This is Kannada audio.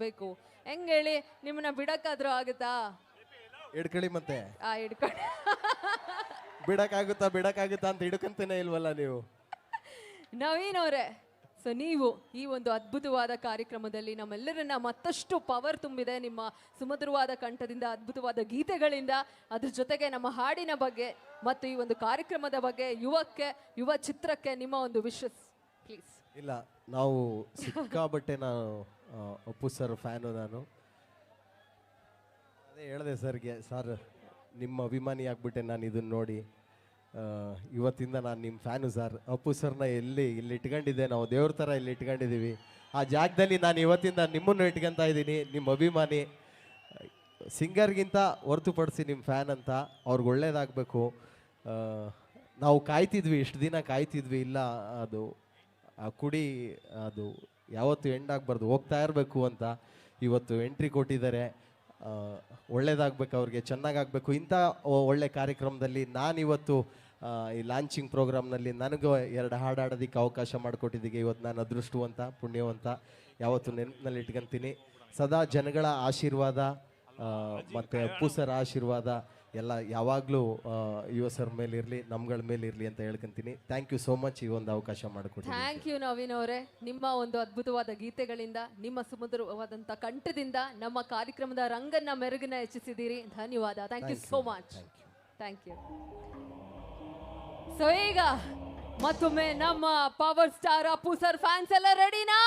ಇರಬೇಕು. ಹೆಂಗ್ ಹೇಳಿ, ನಿಮ್ಮನ್ನ ಬಿಡಕ್ಕಾದ್ರೂ ಆಗುತ್ತಾ? ಹಿಡ್ಕೊಳ್ಳಿ ಮತ್ತೆ. ಹಿಡ್ಕೊಂಡು ಬಿಡಕ್ಕಾಗುತ್ತಾ ಅಂತ ಹಿಡ್ಕಂತೇನೆ ಇಲ್ವಲ್ಲ ನೀವು. ನವೀನ್ ಅವರೇ, ಸೊ ನೀವು ಈ ಒಂದು ಅದ್ಭುತವಾದ ಕಾರ್ಯಕ್ರಮದಲ್ಲಿ ನಮ್ಮೆಲ್ಲರನ್ನ ಮತ್ತಷ್ಟು ಪವರ್ ತುಂಬಿದೆ ನಿಮ್ಮ ಸುಮಧುರವಾದ ಕಂಠದಿಂದ, ಅದ್ಭುತವಾದ ಗೀತೆಗಳಿಂದ, ಅದ್ರ ಜೊತೆಗೆ ನಮ್ಮ ಹಾಡಿನ ಬಗ್ಗೆ ಮತ್ತು ಈ ಒಂದು ಕಾರ್ಯಕ್ರಮದ ಬಗ್ಗೆ, ಯುವ ಚಿತ್ರಕ್ಕೆ ನಿಮ್ಮ ಒಂದು ವಿಶಸ್ ಪ್ಲೀಸ್. ಇಲ್ಲ, ನಾವು ಸಿಕ್ಕಾಬಟ್ಟೆ ನಾನು ಅಪ್ಪು ಸರ್ ಫ್ಯಾನು. ನಾನು ಅದೇ ಹೇಳಿದೆ ಸರ್ಗೆ, ಸರ್ ನಿಮ್ಮ ಅಭಿಮಾನಿ ಆಗ್ಬಿಟ್ಟೆ ನಾನು ಇದನ್ನು ನೋಡಿ. ಇವತ್ತಿಂದ ನಾನು ನಿಮ್ಮ ಫ್ಯಾನು ಸರ್. ಅಪ್ಪು ಸರ್ನ ಇಲ್ಲಿ ಇಟ್ಕೊಂಡಿದ್ದೆ, ನಾವು ದೇವ್ರ ಥರ ಇಲ್ಲಿ ಇಟ್ಕೊಂಡಿದ್ದೀವಿ. ಆ ಜಾಗದಲ್ಲಿ ನಾನು ಇವತ್ತಿಂದ ನಿಮ್ಮನ್ನು ಇಟ್ಕೊತಾ ಇದ್ದೀನಿ, ನಿಮ್ಮ ಅಭಿಮಾನಿ. ಸಿಂಗರ್ಗಿಂತ ಹೊರತುಪಡಿಸಿ ನಿಮ್ಮ ಫ್ಯಾನ್ ಅಂತ. ಅವ್ರಿಗೆ ಒಳ್ಳೇದಾಗಬೇಕು. ನಾವು ಕಾಯ್ತಿದ್ವಿ, ಇಷ್ಟು ದಿನ ಕಾಯ್ತಿದ್ವಿ. ಇಲ್ಲ, ಅದು ಆ ಕುಡಿ ಅದು ಯಾವತ್ತು ಎಂಡ್ ಆಗಬಾರ್ದು, ಹೋಗ್ತಾ ಇರಬೇಕು ಅಂತ. ಇವತ್ತು ಎಂಟ್ರಿ ಕೊಟ್ಟಿದ್ದಾರೆ. ಒಳ್ಳೇದಾಗಬೇಕು, ಅವ್ರಿಗೆ ಚೆನ್ನಾಗಾಗಬೇಕು. ಇಂಥ ಒಳ್ಳೆ ಕಾರ್ಯಕ್ರಮದಲ್ಲಿ ನಾನಿವತ್ತು ಈ ಲಾಂಚಿಂಗ್ ಪ್ರೋಗ್ರಾಮ್ನಲ್ಲಿ ನನಗೂ 2 ಹಾಡು ಹಾಡೋದಕ್ಕೆ ಅವಕಾಶ ಮಾಡಿಕೊಟ್ಟಿದ್ದಕ್ಕೆ ಇವತ್ತು ನಾನು ಅದೃಷ್ಟವಂತ, ಪುಣ್ಯವಂತ. ಯಾವತ್ತು ನೆನಪಿನಲ್ಲಿ ಇಟ್ಕೊಂತೀನಿ. ಸದಾ ಜನಗಳ ಆಶೀರ್ವಾದ ಮತ್ತು ಅಪ್ಪು ಸರ್ ಆಶೀರ್ವಾದ ಎಲ್ಲ ಯಾವಾಗಲೂ ಯುವ ಸರ್ ಮೇಲೆ ಇರಲಿ, ನಮ್ಗಳ ಮೇಲೆ ಇರಲಿ ಅಂತ ಹೇಳ್ಕೊಂತೀನಿ. ಥ್ಯಾಂಕ್ ಯು ಸೋ ಮಚ್ ಈ ಒಂದು ಅವಕಾಶ ಮಾಡಿಕೊಡಿ. ಥ್ಯಾಂಕ್ ಯು ನವೀನ್ ಅವರೇ. ನಿಮ್ಮ ಒಂದು ಅದ್ಭುತವಾದ ಗೀತೆಗಳಿಂದ, ನಿಮ್ಮ ಸುಮಧುರವಾದಂಥ ಕಂಠದಿಂದ ನಮ್ಮ ಕಾರ್ಯಕ್ರಮದ ರಂಗನ್ನ ಮೆರುಗನ್ನ ಹೆಚ್ಚಿಸಿದ್ದೀರಿ. ಧನ್ಯವಾದ. Thank you so much. Thank you. So ಈಗ ಮತ್ತೊಮ್ಮೆ ನಮ್ಮ power star Appu sir fans ಎಲ್ಲ ರೆಡಿನಾ?